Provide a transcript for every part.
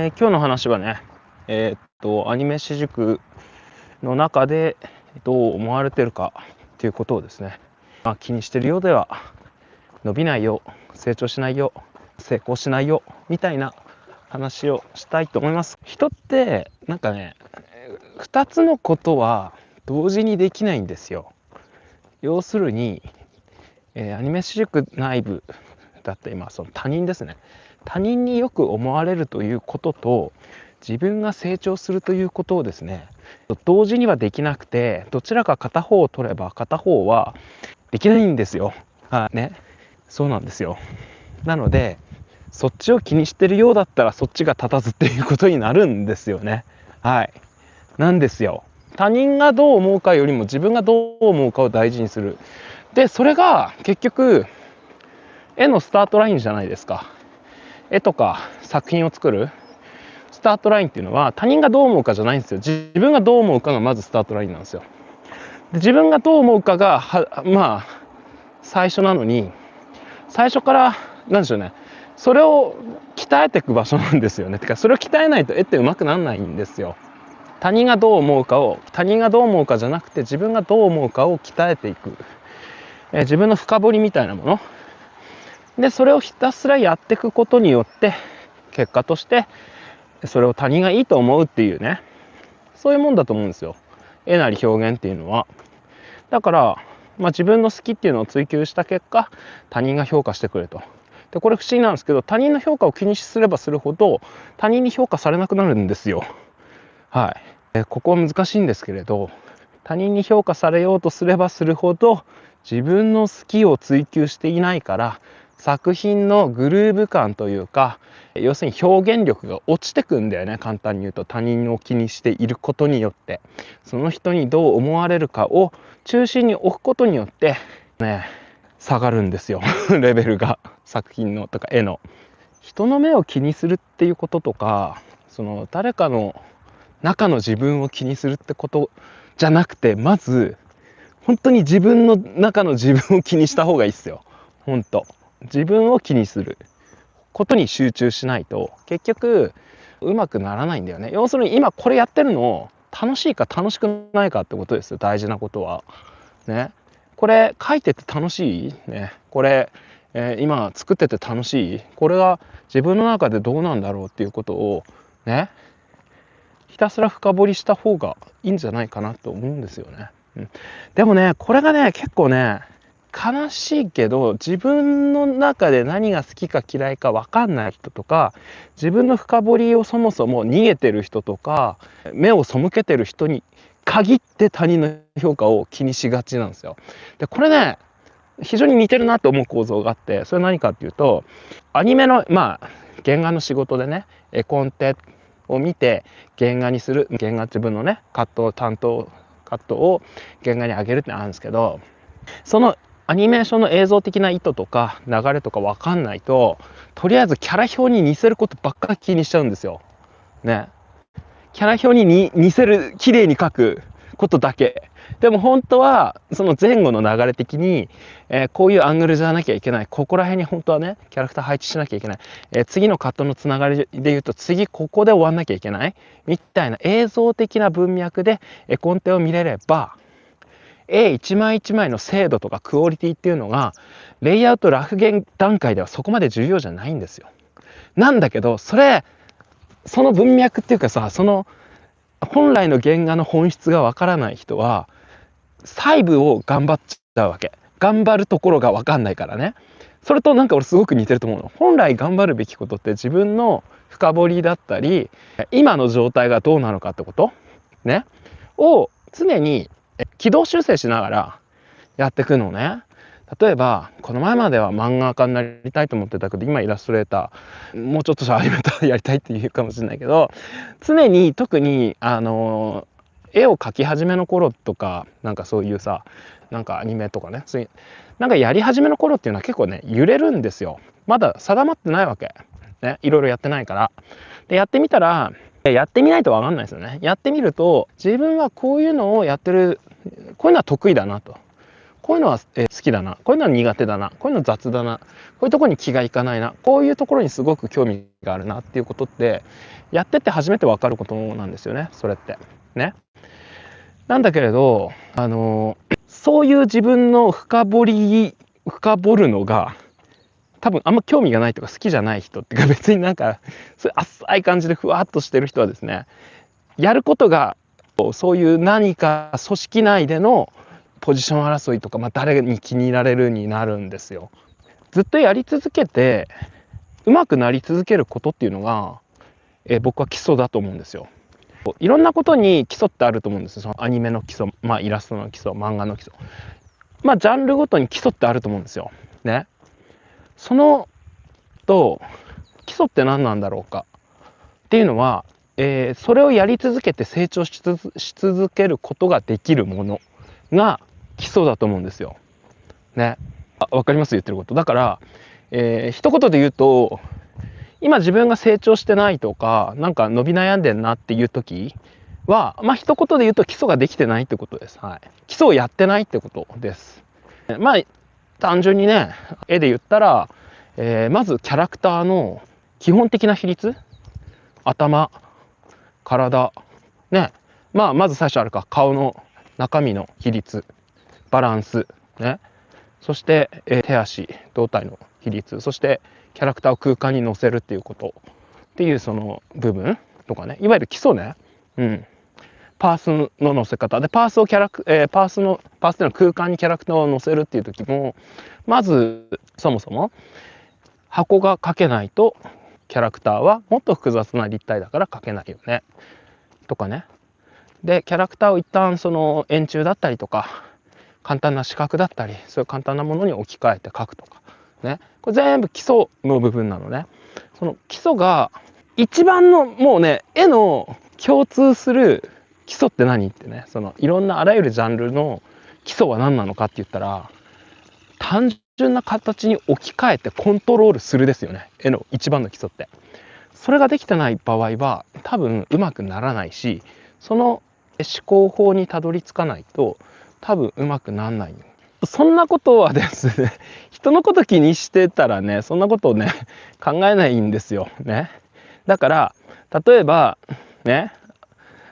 今日の話はね、アニメ私塾の中でどう思われてるかということをですね、気にしてるようでは伸びないよ、成長しないよ、成功しないよみたいな話をしたいと思います。人ってなんかね、2つのことは同時にできないんですよ。要するに、アニメ私塾内部だって今その他人ですね。他人によく思われるということと自分が成長するということをですね、同時にはできなくて、どちらか片方を取れば片方はできないんですよ。ね、そうなんですよ。なのでそっちを気にしてるようだったらそっちが立たずっていうことになるんですよね。なんですよ。他人がどう思うかよりも自分がどう思うかを大事にする。でそれが結局絵のスタートラインじゃないですか。絵とか作品を作るスタートラインっていうのは他人がどう思うかじゃないんですよ。自分がどう思うかがまずスタートラインなんですよ。で自分がどう思うかが最初なのに、最初からなんでしょうね、それを鍛えていく場所なんですよね。てかそれを鍛えないと絵って上手くならないんですよ。他人がどう思うかじゃなくて自分がどう思うかを鍛えていく、自分の深掘りみたいなもので、それをひたすらやっていくことによって結果としてそれを他人がいいと思うっていうね、そういうもんだと思うんですよ、絵なり表現っていうのは。だから、自分の好きっていうのを追求した結果他人が評価してくれと。でこれ不思議なんですけど、他人の評価を気にすればするほど他人に評価されなくなるんですよ。ここは難しいんですけれど、他人に評価されようとすればするほど自分の好きを追求していないから作品のグルーヴ感というか、要するに表現力が落ちてくんだよね。簡単に言うと、他人を気にしていることによってその人にどう思われるかを中心に置くことによってね、下がるんですよレベルが、作品のとか絵の。人の目を気にするっていうこととか、その誰かの中の自分を気にするってことじゃなくて、まず本当に自分の中の自分を気にした方がいいですよ。本当自分を気にすることに集中しないと結局うまくならないんだよね。要するに今これやってるの楽しいか楽しくないかってことですよ、大事なことはね。これ書いてて楽しいね、これ、今作ってて楽しい、これが自分の中でどうなんだろうっていうことをね、ひたすら深掘りした方がいいんじゃないかなと思うんですよね。でもね、これがね結構ね悲しいけど、自分の中で何が好きか嫌いか分かんない人とか、自分の深掘りをそもそも逃げてる人とか目を背けてる人に限って他人の評価を気にしがちなんですよ。でこれね非常に似てるなと思う構造があって、それは何かっていうと、アニメの原画の仕事でね、絵コンテを見て原画にする、原画自分のねカットを原画に上げるってあるんですけど、そのアニメーションの映像的な意図とか流れとか分かんないと、とりあえずキャラ表に似せることばっかり気にしちゃうんですよね。キャラ表に似せる、綺麗に描くことだけでも本当はその前後の流れ的に、こういうアングルじゃなきゃいけない、ここら辺に本当はねキャラクター配置しなきゃいけない、次のカットのつながりで言うと次ここで終わんなきゃいけないみたいな映像的な文脈で絵コンテを見れれば、絵一枚一枚の精度とかクオリティっていうのがレイアウトラフ現段階ではそこまで重要じゃないんですよ。なんだけどその文脈っていうかさ、その本来の原画の本質がわからない人は細部を頑張っちゃうわけ。頑張るところが分かんないからね。それとなんか俺すごく似てると思うの。本来頑張るべきことって自分の深掘りだったり今の状態がどうなのかってことねを常に軌道修正しながらやっていくのね。例えばこの前までは漫画家になりたいと思ってたけど、今イラストレーターもうちょっとアニメーターやりたいっていうかもしれないけど、常に特に絵を描き始めの頃とか、なんかそういうさ、なんかアニメとかね、なんかやり始めの頃っていうのは結構ね揺れるんですよ。まだ定まってないわけね、いろいろやってないから。でやってみたら、やってみないと分かんないですよね。やってみると自分はこういうのをやってる、こういうのは得意だなと、こういうのは好きだな、こういうのは苦手だな、こういうの雑だな、こういうところに気がいかないな、こういうところにすごく興味があるなっていうことってやってって初めて分かることなんですよね、それってね。なんだけれどそういう自分の深掘るのが多分あんま興味がないとか好きじゃない人っていうか、別になんかそういう浅い感じでふわっとしてる人はですね、やることがそういう何か組織内でのポジション争いとか、誰に気に入られるになるんですよ。ずっとやり続けて上手くなり続けることっていうのが、僕は基礎だと思うんですよ。いろんなことに基礎ってあると思うんですよ。そのアニメの基礎、イラストの基礎、漫画の基礎、ジャンルごとに基礎ってあると思うんですよ。ね。その基礎って何なんだろうかっていうのは、それをやり続けて成長し続けることができるものが基礎だと思うんですよ。ね。わかります言ってること。だから、一言で言うと、今自分が成長してないとか、なんか伸び悩んでんなっていう時は、一言で言うと基礎ができてないってことです。はい。基礎をやってないってことです。単純にね、絵で言ったら、まずキャラクターの基本的な比率、頭、体、ね、まず最初あるか、顔の中身の比率、バランス、ね、そして、手足、胴体の比率、そしてキャラクターを空間に乗せるっていうことっていうその部分とかね、いわゆる基礎ね、パースの乗せ方で、パースっていうのは空間にキャラクターを乗せるっていう時も、まずそもそも箱が描けないとキャラクターはもっと複雑な立体だから描けないよねとかね。でキャラクターを一旦その円柱だったりとか簡単な四角だったり、そういう簡単なものに置き換えて描くとかね、これ全部基礎の部分なのね。その基礎が一番のもうね、絵の共通する基礎って何ってね、そのいろんなあらゆるジャンルの基礎は何なのかって言ったら、単純な形に置き換えてコントロールするですよね、絵の一番の基礎って。それができてない場合は多分うまくならないし、その思考法にたどり着かないと多分うまくならない。そんなことはですね、人のこと気にしてたらね、そんなことをね考えないんですよね。だから例えばね、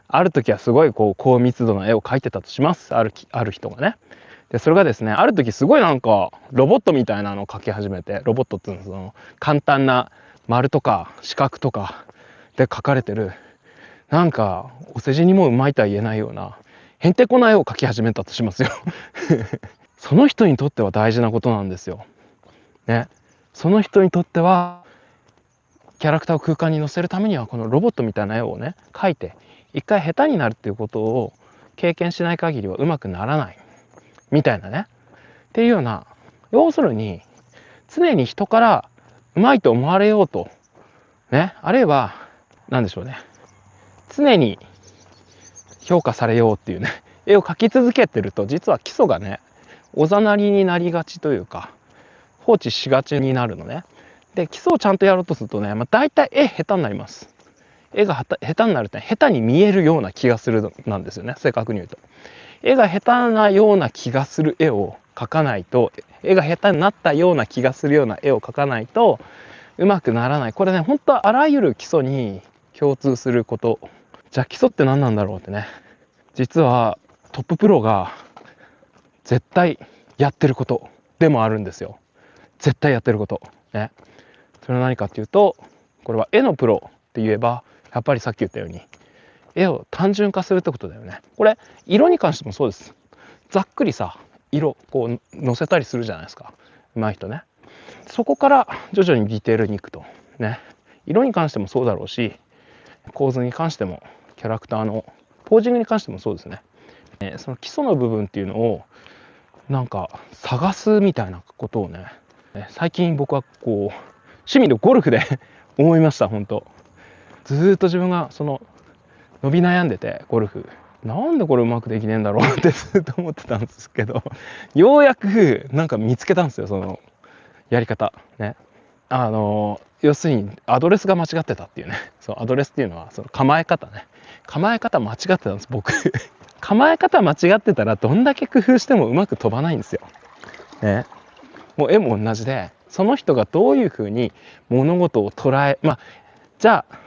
ある時はすごい高密度な絵を描いてたとします。ある人がね。でそれがですね、ある時すごいなんかロボットみたいなのを描き始めて、ロボットっていうのはその簡単な丸とか四角とかで描かれてる、なんかお世辞にもうまいとは言えないようなへんてこな絵を描き始めたとしますよその人にとっては大事なことなんですよ。ね。その人にとってはキャラクターを空間に乗せるためにはこのロボットみたいな絵をね描いて一回下手になるっていうことを経験しない限りはうまくならないみたいなね、っていうような、要するに常に人からうまいと思われようとね、あるいは何でしょうね、常に評価されようっていうね絵を描き続けてると、実は基礎がねおざなりになりがちというか放置しがちになるのね。で基礎をちゃんとやろうとするとね、大体絵下手になります。絵が下手になるって下手に見えるような気がするなんですよね、正確に言うと。絵が下手なような気がする絵を描かないと、絵が下手になったような気がするような絵を描かないとうまくならない。これね、本当はあらゆる基礎に共通すること。じゃあ基礎って何なんだろうってね、実はトッププロが絶対やってることでもあるんですよ。絶対やってることね。それは何かっていうと、これは絵のプロって言えばやっぱりさっき言ったように絵を単純化するってことだよね。これ色に関してもそうです。ざっくりさ、色のせたりするじゃないですか、上手い人ね。そこから徐々にディテールにいくとね。色に関してもそうだろうし、構図に関しても、キャラクターのポージングに関してもそうですね。その基礎の部分っていうのをなんか探すみたいなことをね、最近僕は趣味のゴルフで思いました。本当ずっと自分がその伸び悩んでて、ゴルフなんでこれうまくできねえんだろうってずっと思ってたんですけど、ようやくなんか見つけたんですよ、そのやり方ね。要するにアドレスが間違ってたっていうね。そうアドレスっていうのはその構え方ね、構え方間違ってたんです僕構え方間違ってたらどんだけ工夫してもうまく飛ばないんですよ。ね。もう絵も同じで、その人がどういうふうに物事を捉え、じゃあ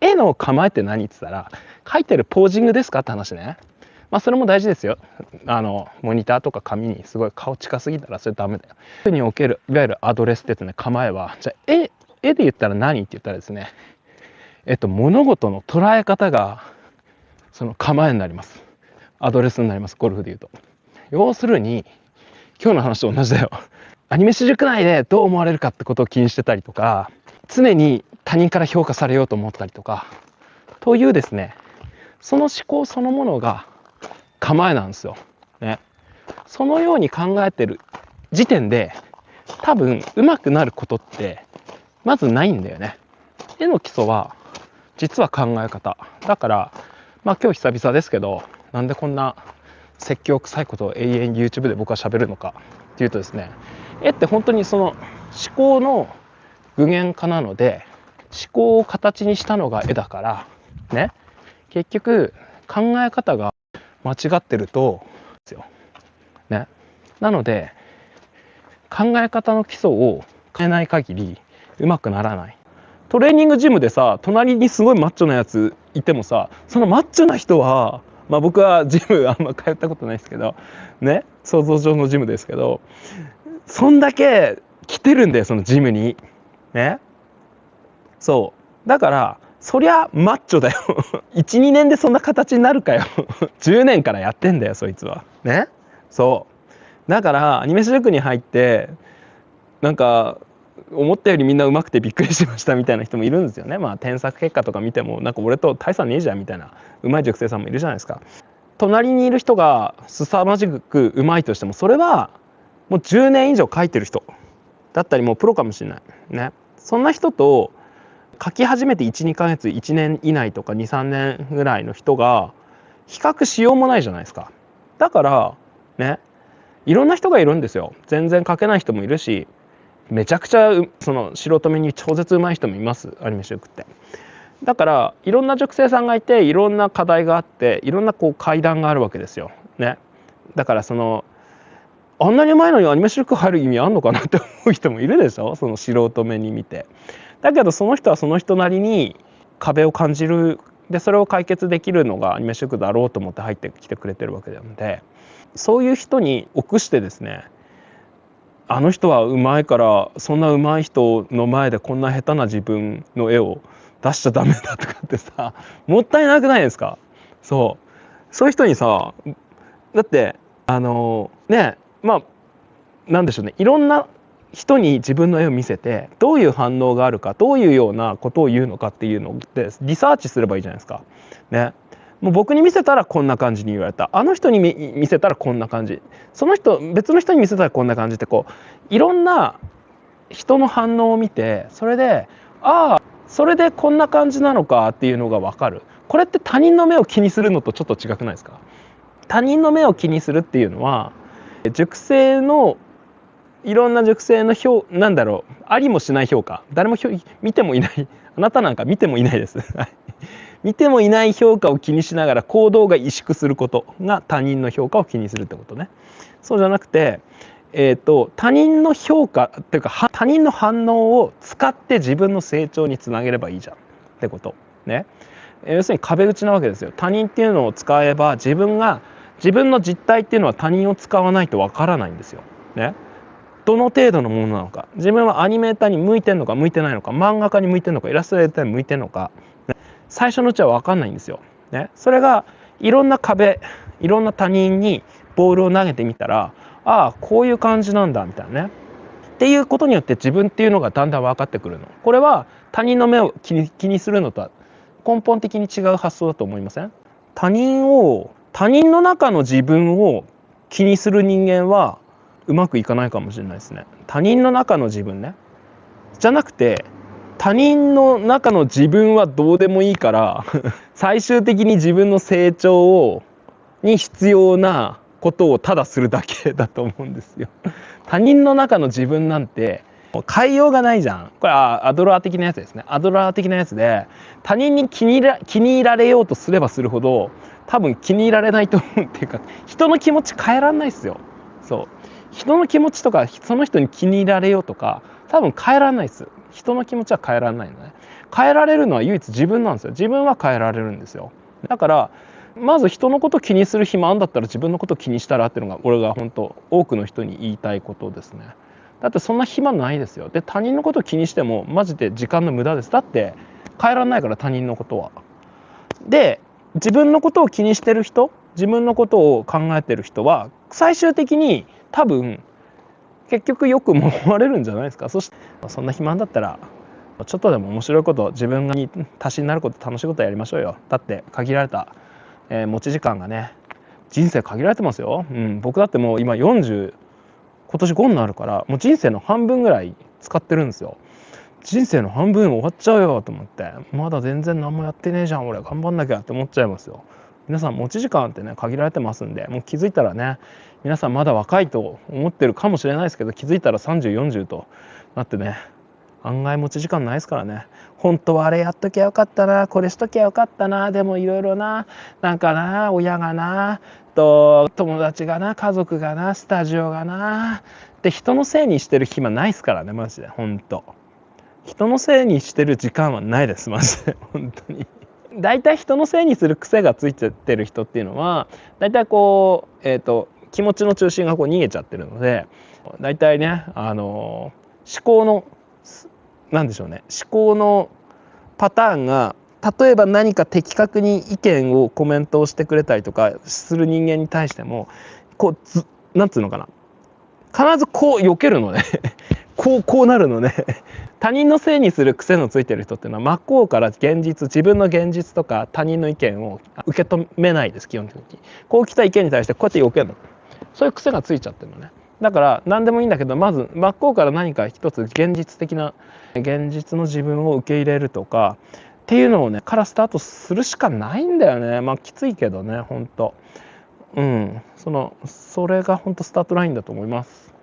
絵の構えって何って言ったら、描いてるポージングですかって話ね。それも大事ですよ。モニターとか紙にすごい顔近すぎたらそれダメだよ。におけるいわゆるアドレスってね、構えは、じゃあ絵で言ったら何って言ったらですね、物事の捉え方がその構えになります。アドレスになります。ゴルフで言うと。要するに今日の話と同じだよ。アニメ主軸内でどう思われるかってことを気にしてたりとか、常に他人から評価されようと思ったりとかというですね、その思考そのものが構えなんですよ。ね。そのように考えてる時点で多分上手くなることってまずないんだよね。絵の基礎は実は考え方だから、今日久々ですけど、なんでこんな説教臭いことを永遠に YouTube で僕は喋るのかっていうとですね、絵って本当にその思考の具現化なので、思考を形にしたのが絵だからね、結局考え方が間違ってるとですよ、ね。なので考え方の基礎を変えない限りうまくならない。トレーニングジムでさ、隣にすごいマッチョなやついてもさ、そのマッチョな人は、僕はジムあんま通ったことないですけどね、想像上のジムですけど、そんだけ来てるんだよ、そのジムにね。そうだから、そりゃマッチョだよ12年でそんな形になるかよ10年からやってんだよそいつはね。そうだからアニメ主塾に入ってなんか思ったよりみんな上手くてびっくりしましたみたいな人もいるんですよね。添削結果とか見てもなんか俺と大差ねえじゃんみたいな上手い塾生さんもいるじゃないですか。隣にいる人が凄まじく上手いとしても、それはもう10年以上書いてる人だったり、もうプロかもしれないね。そんな人と書き始めて 1,2 ヶ月1年以内とか 2,3 年ぐらいの人が比較しようもないじゃないですか。だからね、いろんな人がいるんですよ。全然書けない人もいるし、めちゃくちゃその素人目に超絶上手い人もいます、アニメ主塾って。だからいろんな塾生さんがいて、いろんな課題があって、いろんな階段があるわけですよね。だからあんなに上手いのにアニメ主塾入る意味あんのかなって思う人もいるでしょ、その素人目に見て。だけどその人はその人なりに壁を感じる、でそれを解決できるのがアニメ主塾だろうと思って入ってきてくれてるわけなので、そういう人に臆してですね、あの人は上手いからそんな上手い人の前でこんな下手な自分の絵を出しちゃダメだとかってさ、もったいなくないですか。そういう人にさ、だってね、なんでしょうね、いろんな人に自分の絵を見せて、どういう反応があるか、どういうようなことを言うのかっていうのでリサーチすればいいじゃないですかね。もう僕に見せたらこんな感じに言われた、あの人に見せたらこんな感じ、その人別の人に見せたらこんな感じって、いろんな人の反応を見て、それでそれでこんな感じなのかっていうのが分かる。これって他人の目を気にするのとちょっと違くないですか。他人の目を気にするっていうのは、塾生のいろんな塾生のなんだろう、ありもしない評価、誰も見てもいない、あなたなんか見てもいないです見てもいない評価を気にしながら行動が萎縮することが他人の評価を気にするってことね。そうじゃなくて、他人の評価っていうか他人の反応を使って自分の成長につなげればいいじゃんってことね。要するに壁打ちなわけですよ。他人っていうのを使えば自分の実態っていうのは他人を使わないとわからないんですよね。どの程度のものなのか、自分はアニメーターに向いてんのか向いてないのか、漫画家に向いてんのか、イラストレーターに向いてんのか、ね、最初のうちは分かんないんですよ、ね。それがいろんな壁、いろんな他人にボールを投げてみたら、こういう感じなんだみたいなね。っていうことによって自分っていうのがだんだん分かってくるの。これは他人の目を気にするのとは根本的に違う発想だと思いません？他人の中の自分を気にする人間はうまくいかないかもしれないですね。他人の中の自分ね。じゃなくて、他人の中の自分はどうでもいいから最終的に自分の成長に必要なことをただするだけだと思うんですよ。他人の中の自分なんて変えようがないじゃん。これはアドラー的なやつですね。アドラー的なやつで、他人に気に入られようとすればするほど多分気に入られないと思うっていうか、人の気持ち変えらんないっすよ。そう、人の気持ちとかその人に気に入られようとか多分変えらんないっす。人の気持ちは変えらんないのね。変えられるのは唯一自分なんですよ。自分は変えられるんですよ。だからまず人のこと気にする暇あんだったら自分のこと気にしたらっていうのが俺が本当多くの人に言いたいことですね。だってそんな暇ないですよ。で他人のこと気にしてもマジで時間の無駄です。だって変えらんないから他人のことは。で自分のことを気にしてる人、自分のことを考えてる人は最終的に多分結局よく思われるんじゃないですか。そしてそんな暇だったらちょっとでも面白いこと、自分に足しになること、楽しいことやりましょうよ。だって限られた、持ち時間がね、人生限られてますよ。僕だってもう今40、今年5になるからもう人生の半分ぐらい使ってるんですよ。人生の半分終わっちゃうよと思って、まだ全然何もやってねえじゃん俺、頑張んなきゃって思っちゃいますよ。皆さん持ち時間ってね限られてますんで、もう気づいたらね、皆さんまだ若いと思ってるかもしれないですけど、気づいたら30、40となってね、案外持ち時間ないですからね。本当はあれやっときゃよかったな、これしときゃよかったな、でもいろいろな、なんかな、親がなと友達がな、家族がな、スタジオがなって人のせいにしてる暇ないですからね、マジで。本当人のせいにしてる時間はないです、マジで。本当にだいたい人のせいにする癖がついちゃってる人っていうのはだいたいこう、気持ちの中心がこう逃げちゃってるので、だいたいね、思考のなんでしょうね、思考のパターンが、例えば何か的確に意見をコメントをしてくれたりとかする人間に対してもこうなんつうのかな、必ずこう避けるのねこうなるのね他人のせいにする癖のついてる人っていうのは真っ向から現実、自分の現実とか他人の意見を受け止めないです。基本的にこう来た意見に対してこうやって避けるの、そういう癖がついちゃってるのね。だから何でもいいんだけど、まず真っ向から何か一つ現実的な現実の自分を受け入れるとかっていうのをねからスタートするしかないんだよね。まあきついけどね、本当それが本当スタートラインだと思います。